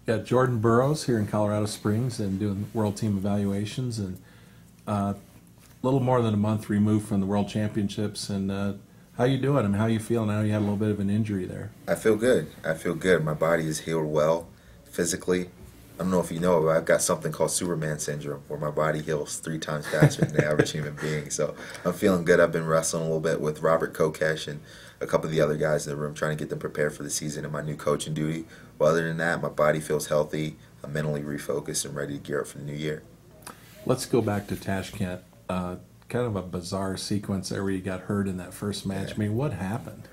Got Jordan Burroughs here in Colorado Springs and doing world team evaluations, and a little more than a month removed from the world championships. And how you doing? I mean, how you feeling now? You had a little bit of an injury there. I feel good. I feel good. My body is healed well physically. I don't know if you know, but I've got something called Superman syndrome, where my body heals 3 times faster than the average human being. So I'm feeling good. I've been wrestling a little bit with Robert Kokesh and a couple of the other guys in the room, trying to get them prepared for the season and my new coaching duty. But other than that, my body feels healthy. I'm mentally refocused and ready to gear up for the new year. Let's go back to Tashkent. Kind of a bizarre sequence there where you got hurt in that first match. Yeah. I mean, what happened?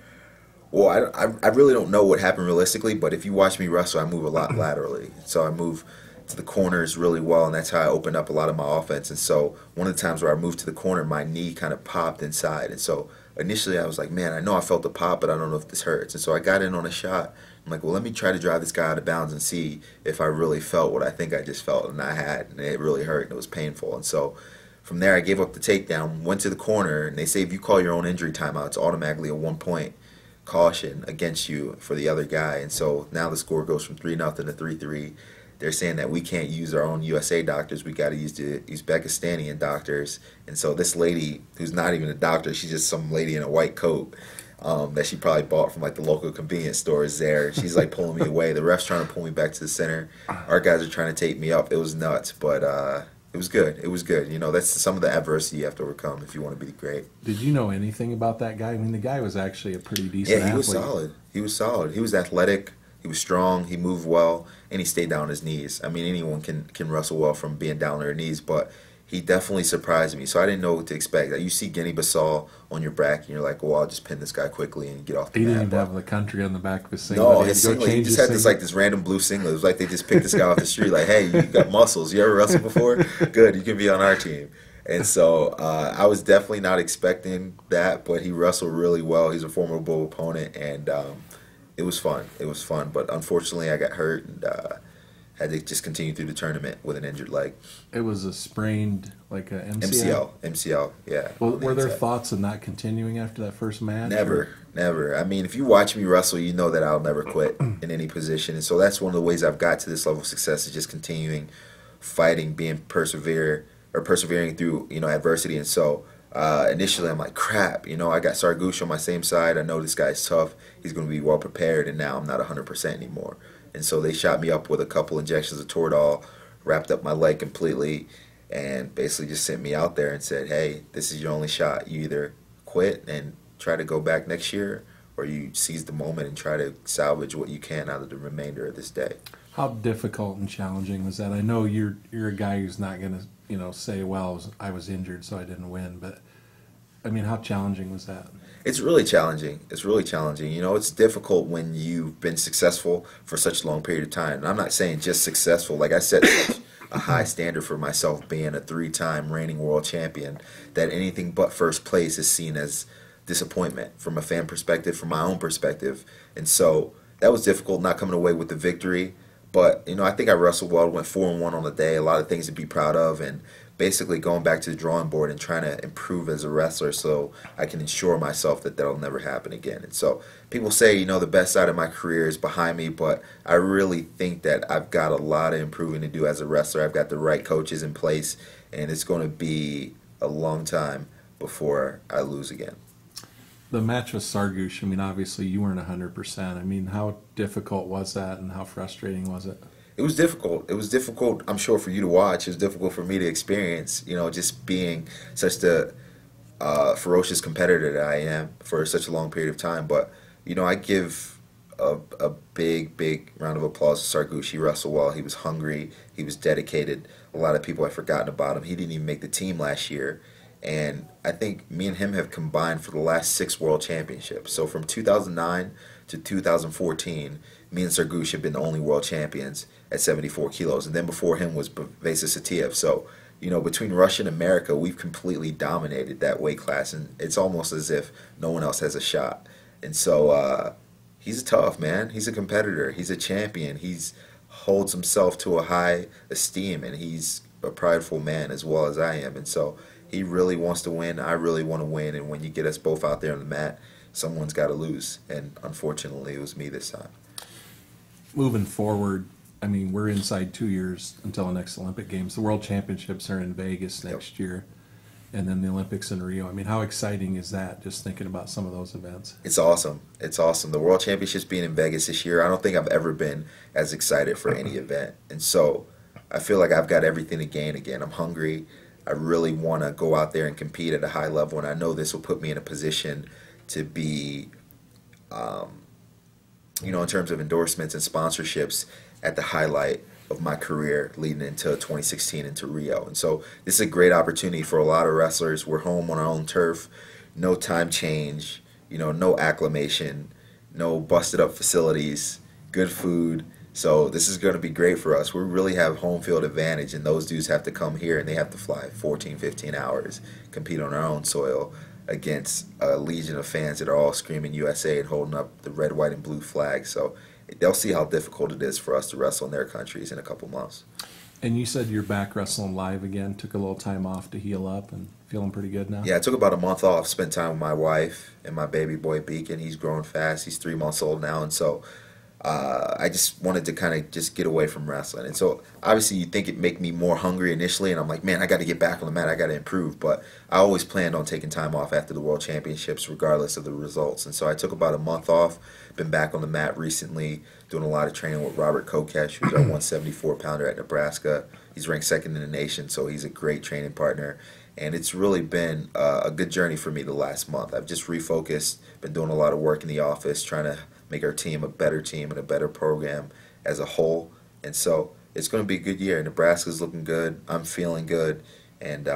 Well, I really don't know what happened realistically, but if you watch me wrestle, I move a lot laterally. So I move to the corners really well, and that's how I opened up a lot of my offense. And so one of the times where I moved to the corner, my knee kind of popped inside. And so initially I was like, man, I know I felt the pop, but I don't know if this hurts. And so I got in on a shot. I'm like, well, let me try to drive this guy out of bounds and see if I really felt what I think I just felt. And I had, and it really hurt, and it was painful. And so from there, I gave up the takedown, went to the corner, and they say if you call your own injury timeout, it's automatically a 1 point caution against you for the other guy. And so now the score goes from 3-0 to 3-3. They're saying that we can't use our own USA doctors. We got to use the Uzbekistani doctors. And so this lady, who's not even a doctor, she's just some lady in a white coat that she probably bought from like the local convenience store, is there. She's like pulling me away. The ref's trying to pull me back to the center. Our guys are trying to take me up. It was nuts, but it was good. It was good. You know, that's some of the adversity you have to overcome if you want to be great. Did you know anything about that guy? I mean, the guy was actually a pretty decent Yeah, he was athlete. solid. He was solid. He was athletic. He was strong. He moved well, and he stayed down on his knees. I mean, anyone can wrestle well from being down on their knees, but he definitely surprised me. So I didn't know what to expect. Like, you see Guinea-Bissau on your back, and you're like, "Well, I'll just pin this guy quickly and get off the He didn't mat." even But have the country on the back of his singlet. no, He had his to go singlet. He change just his had singlet. this random blue singlet. It was like they just picked this guy off the street. Like, "Hey, you got muscles. You ever wrestled before? Good. You can be on our team." And so I was definitely not expecting that, but he wrestled really well. He's a formidable opponent, and it was fun. It was fun, but unfortunately, I got hurt and had to just continue through the tournament with an injured leg. It was a sprained, like a MCL. MCL, yeah. Well, On the were there inside. thoughts of not continuing after that first match? Never, never. I mean, if you watch me wrestle, you know that I'll never quit in any position. And so that's one of the ways I've got to this level of success, is just continuing fighting, being persevering through, adversity. And so initially I'm like, crap, I got Sargouche on my same side. I know this guy's tough. He's going to be well prepared. And now I'm not 100% anymore. And so they shot me up with a couple injections of Toradol, wrapped up my leg completely, and basically just sent me out there and said, hey, this is your only shot. You either quit and try to go back next year, or you seize the moment and try to salvage what you can out of the remainder of this day. How difficult and challenging was that? I know you're a guy who's not going to say, well, I was injured, so I didn't win. But I mean, how challenging was that? It's really challenging. It's really challenging. It's difficult when you've been successful for such a long period of time. And I'm not saying just successful. Like, I set such a high standard for myself, being a 3-time reigning world champion, that anything but first place is seen as disappointment from a fan perspective, from my own perspective. And so that was difficult, not coming away with the victory. But, I think I wrestled well, went 4-1 on the day, a lot of things to be proud of, and basically going back to the drawing board and trying to improve as a wrestler so I can ensure myself that that'll never happen again. And so people say, the best side of my career is behind me, but I really think that I've got a lot of improving to do as a wrestler. I've got the right coaches in place, and it's going to be a long time before I lose again. The match with Sargouche, I mean, obviously you weren't 100%. I mean, how difficult was that, and how frustrating was it? It was difficult. It was difficult, I'm sure, for you to watch. It was difficult for me to experience, just being such the ferocious competitor that I am for such a long period of time. But, I give a big, big round of applause to Sargouche. He wrestled well. He was hungry. He was dedicated. A lot of people have forgotten about him. He didn't even make the team last year. And I think me and him have combined for the last 6 world championships. So from 2009 to 2014, me and Sergouche have been the only world champions at 74 kilos. And then before him was Bavesa Satiev. So, between Russia and America, we've completely dominated that weight class. And it's almost as if no one else has a shot. And so he's a tough man. He's a competitor. He's a champion. He's holds himself to a high esteem. And he's a prideful man as well as I am. And so he really wants to win. I really want to win. And when you get us both out there on the mat, someone's got to lose. And unfortunately, it was me this time. Moving forward, I mean, we're inside 2 years until the next Olympic Games. The World Championships are in Vegas Yep. next year, and then the Olympics in Rio. I mean, how exciting is that, just thinking about some of those events? It's awesome. It's awesome. The World Championships being in Vegas this year, I don't think I've ever been as excited for any event. And so I feel like I've got everything to gain again. I'm hungry. I really want to go out there and compete at a high level, and I know this will put me in a position to be, in terms of endorsements and sponsorships, at the highlight of my career leading into 2016 into Rio. And so this is a great opportunity for a lot of wrestlers. We're home on our own turf, no time change, no acclimation, no busted up facilities, good food. So this is going to be great for us. We really have home field advantage, and those dudes have to come here and they have to fly 14, 15 hours, compete on our own soil against a legion of fans that are all screaming USA and holding up the red, white, and blue flag. So they'll see how difficult it is for us to wrestle in their countries in a couple months. And you said you're back wrestling live again, took a little time off to heal up, and feeling pretty good now? Yeah, I took about a month off, spent time with my wife and my baby boy Beacon. He's growing fast. He's 3 months old now, and so I just wanted to kind of just get away from wrestling. And so obviously you think it make me more hungry initially, and I'm like, man, I got to get back on the mat. I got to improve. But I always planned on taking time off after the World Championships regardless of the results. And so I took about a month off, been back on the mat recently, doing a lot of training with Robert Kokesh, who's our 174-pounder at Nebraska. He's ranked second in the nation, so he's a great training partner. And it's really been a good journey for me the last month. I've just refocused, been doing a lot of work in the office, trying to make our team a better team and a better program as a whole. And so it's going to be a good year. Nebraska's looking good. I'm feeling good. And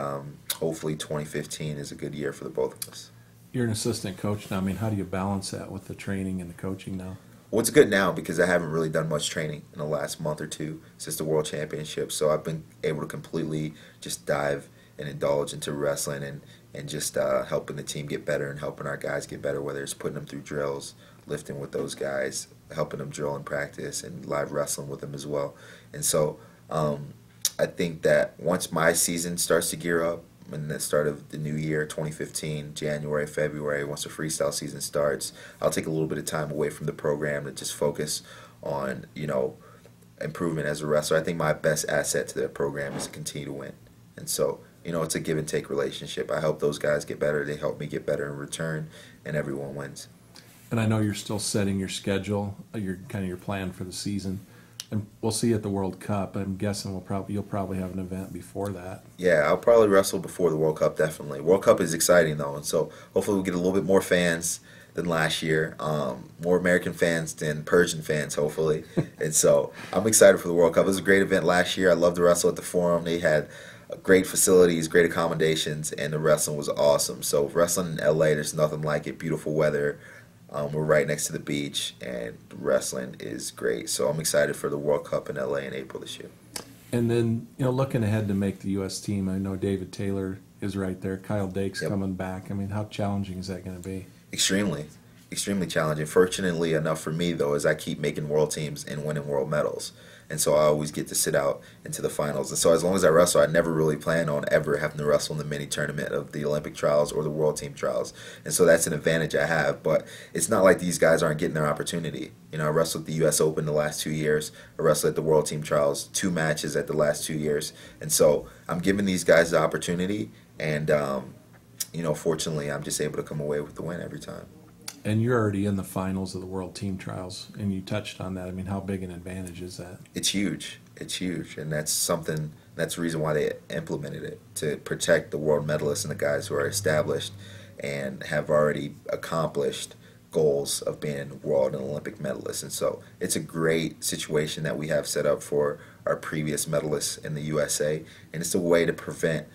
hopefully 2015 is a good year for the both of us. You're an assistant coach now. I mean, how do you balance that with the training and the coaching now? Well, it's good now because I haven't really done much training in the last month or two since the World Championship. So I've been able to completely just dive and indulge into wrestling and just helping the team get better and helping our guys get better, whether it's putting them through drills, lifting with those guys, helping them drill and practice, and live wrestling with them as well. And so I think that once my season starts to gear up, in the start of the new year, 2015, January, February, once the freestyle season starts, I'll take a little bit of time away from the program to just focus on, improvement as a wrestler. I think my best asset to that program is to continue to win. And so, it's a give and take relationship. I help those guys get better. They help me get better in return, and everyone wins. And I know you're still setting your schedule, your plan for the season. And we'll see at the World Cup. I'm guessing you'll probably have an event before that. Yeah, I'll probably wrestle before the World Cup, definitely. World Cup is exciting, though, and so hopefully we'll get a little bit more fans than last year, more American fans than Persian fans, hopefully. And so I'm excited for the World Cup. It was a great event last year. I loved to wrestle at the Forum. They had great facilities, great accommodations, and the wrestling was awesome. So wrestling in LA, there's nothing like it. Beautiful weather. We're right next to the beach, and wrestling is great. So I'm excited for the World Cup in LA in April this year. And then, looking ahead to make the U.S. team, I know David Taylor is right there. Kyle Dake's coming back. I mean, how challenging is that going to be? Extremely challenging. Fortunately enough for me, though, is I keep making world teams and winning world medals. And so I always get to sit out into the finals. And so as long as I wrestle, I never really plan on ever having to wrestle in the mini tournament of the Olympic trials or the world team trials. And so that's an advantage I have. But it's not like these guys aren't getting their opportunity. I wrestled at the U.S. Open the last 2 years. I wrestled at the world team trials, 2 matches at the last 2 years. And so I'm giving these guys the opportunity. And, fortunately, I'm just able to come away with the win every time. And you're already in the finals of the World Team Trials, and you touched on that. I mean, how big an advantage is that? It's huge. And that's the reason why they implemented it, to protect the world medalists and the guys who are established and have already accomplished goals of being world and Olympic medalists. And so it's a great situation that we have set up for our previous medalists in the USA, and it's a way to prevent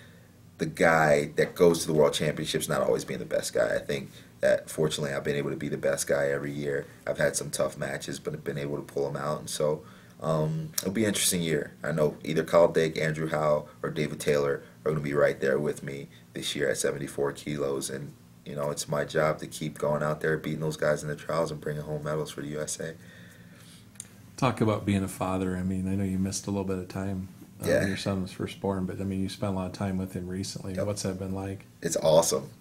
the guy that goes to the World Championships not always being the best guy. I think that fortunately I've been able to be the best guy every year. I've had some tough matches, but I've been able to pull them out. And so it'll be an interesting year. I know either Kyle Dake, Andrew Howe, or David Taylor are going to be right there with me this year at 74 kilos. And, it's my job to keep going out there, beating those guys in the trials and bringing home medals for the USA. Talk about being a father. I mean, I know you missed a little bit of time when your son was first born, but I mean, you spent a lot of time with him recently. What's that been like? It's awesome.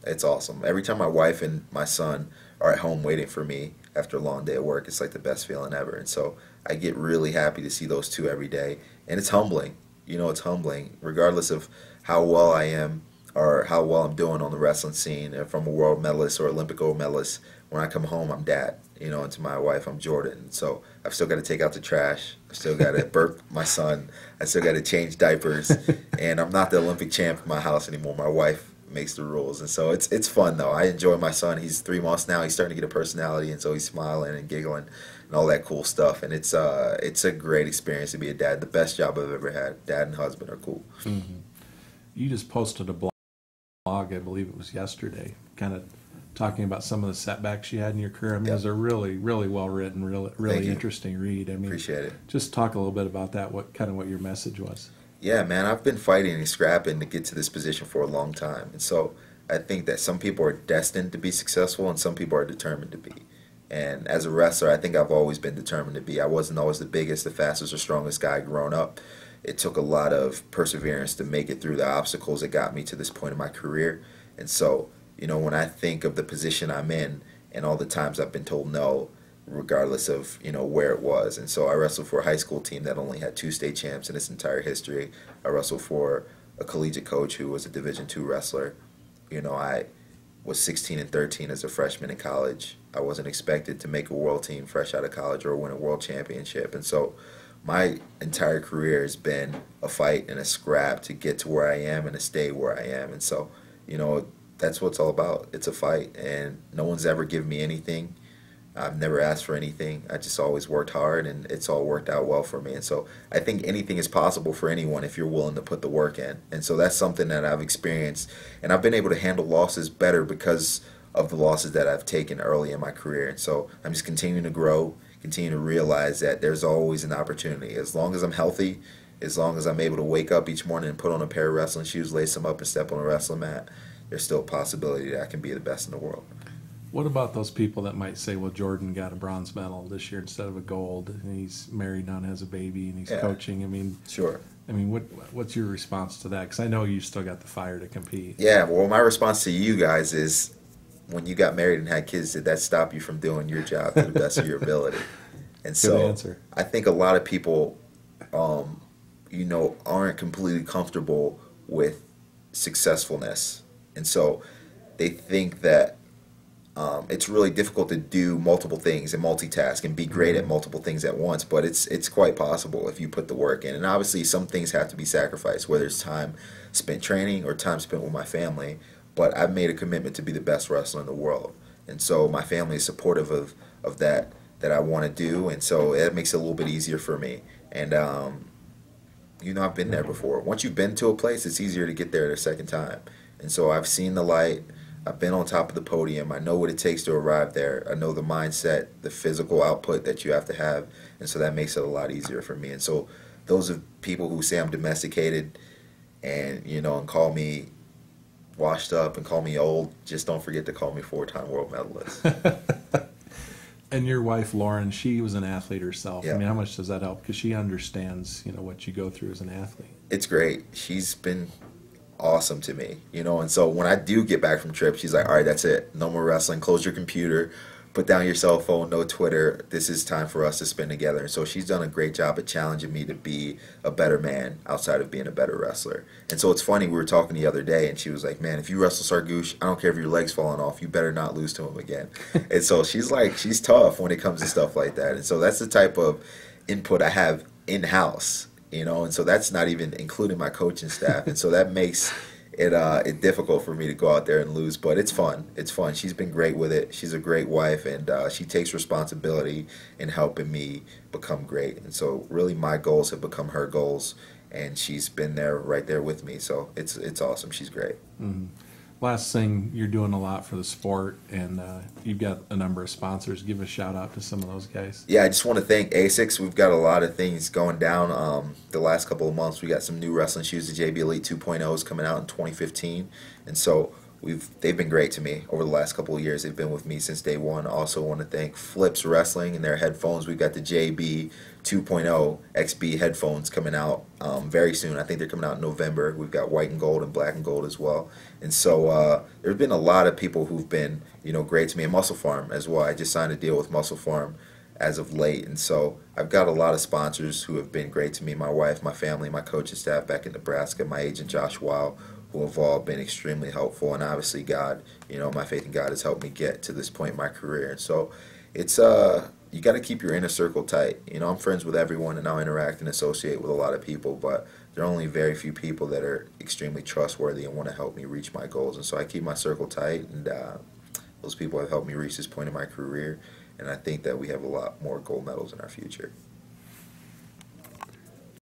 Every time my wife and my son are at home waiting for me after a long day of work. It's like the best feeling ever. And so I get really happy to see those two every day. And it's humbling. You know, it's humbling, regardless of how well I am or how well I'm doing on the wrestling scene. If I'm a world medalist or Olympic gold medalist, when I come home, I'm dad. You know, and to my wife, I'm Jordan. So I've still got to take out the trash. I've still got to burp my son. I still got to change diapers. And I'm not the Olympic champ in my house anymore. My wife makes the rules. And so it's fun, though. I enjoy my son. He's 3 months now. He's starting to get a personality, and so he's smiling and giggling and all that cool stuff. And it's a great experience to be a dad. The best job I've ever had. Dad and husband are cool. Mm-hmm. You just posted a blog, I believe it was yesterday, kind of talking about some of the setbacks you had in your career. I mean, It was a really, really well written, really interesting read. I mean, appreciate it. Just talk a little bit about that. What your message was? Yeah, man, I've been fighting and scrapping to get to this position for a long time, and so I think that some people are destined to be successful, and some people are determined to be. And as a wrestler, I think I've always been determined to be. I wasn't always the biggest, the fastest, or strongest guy growing up. It took a lot of perseverance to make it through the obstacles that got me to this point in my career. And so, you know, when I think of the position I'm in and all the times I've been told no, regardless of, you know, where it was. And so I wrestled for a high school team that only had 2 state champs in its entire history. I wrestled for a collegiate coach who was a Division II wrestler. You know, I was 16 and 13 as a freshman in college. I wasn't expected to make a world team fresh out of college or win a world championship. And so my entire career has been a fight and a scrap to get to where I am and to stay where I am. And so, you know, that's what it's all about. It's a fight, and no one's ever given me anything. I've never asked for anything. I just always worked hard, and it's all worked out well for me. And so I think anything is possible for anyone if you're willing to put the work in. And so that's something that I've experienced, and I've been able to handle losses better because of the losses that I've taken early in my career. And so I'm just continuing to grow, continue to realize that there's always an opportunity. As long as I'm healthy, as long as I'm able to wake up each morning and put on a pair of wrestling shoes, lace them up, and step on a wrestling mat, there's still a possibility that I can be the best in the world. What about those people that might say, well, Jordan got a bronze medal this year instead of a gold, and he's married now and has a baby, and he's coaching? I mean, sure. I mean, what's your response to that? Because I know you still got the fire to compete. Yeah, well, my response to you guys is, when you got married and had kids, did that stop you from doing your job to the best of your ability? And so Good answer. I think a lot of people, you know, aren't completely comfortable with successfulness. And so they think that it's really difficult to do multiple things and multitask and be great at multiple things at once, but it's quite possible if you put the work in. And obviously some things have to be sacrificed, whether it's time spent training or time spent with my family, but I've made a commitment to be the best wrestler in the world. And so my family is supportive of that I want to do, and so it makes it a little bit easier for me. And you know, I've been there before. Once you've been to a place, it's easier to get there the second time. And so I've seen the light. I've been on top of the podium. I know what it takes to arrive there. I know the mindset, the physical output that you have to have, and so that makes it a lot easier for me. And so those are people who say I'm domesticated and, you know, and call me washed up and call me old. Just don't forget to call me 4-time world medalist. And your wife, Lauren, she was an athlete herself. Yeah. I mean, how much does that help? Because she understands, you know, what you go through as an athlete. It's great. She's been awesome to me, you know. And so when I do get back from trip, she's like, all right, that's it. No more wrestling. Close your computer. Put down your cell phone. No Twitter. This is time for us to spend together. And so she's done a great job at challenging me to be a better man outside of being a better wrestler. And so it's funny, we were talking the other day, and she was like, man, if you wrestle Sargouche, I don't care if your leg's falling off, you better not lose to him again. And so she's like, she's tough when it comes to stuff like that. And so that's the type of input I have in-house, you know. And so that's not even including my coaching staff. And so that makes it difficult for me to go out there and lose, but it's fun. It's fun. She's been great with it. She's a great wife, and she takes responsibility in helping me become great. And so really my goals have become her goals, and she's been there right there with me. So it's awesome. She's great. Mm-hmm. Last thing, you're doing a lot for the sport, and you've got a number of sponsors. Give a shout out to some of those guys. Yeah, I just want to thank ASICS. We've got a lot of things going down. The last couple of months, we got some new wrestling shoes. The JB Elite 2.0 is coming out in 2015, and so they've been great to me over the last couple of years. They've been with me since day one. I also want to thank Flips Wrestling and their headphones. We've got the JB 2.0 XB headphones coming out very soon. I think they're coming out in November. We've got white and gold and black and gold as well. And so there's been a lot of people who've been, great to me. And Muscle Farm as well. I just signed a deal with Muscle Farm as of late, and so I've got a lot of sponsors who have been great to me. My wife, my family, my coaching staff back in Nebraska, my agent Josh Wow, who have all been extremely helpful, and obviously God, my faith in God has helped me get to this point in my career. And so it's you got to keep your inner circle tight. I'm friends with everyone, and I interact and associate with a lot of people, but there are only very few people that are extremely trustworthy and want to help me reach my goals. And so I keep my circle tight, and those people have helped me reach this point in my career. And I think that we have a lot more gold medals in our future.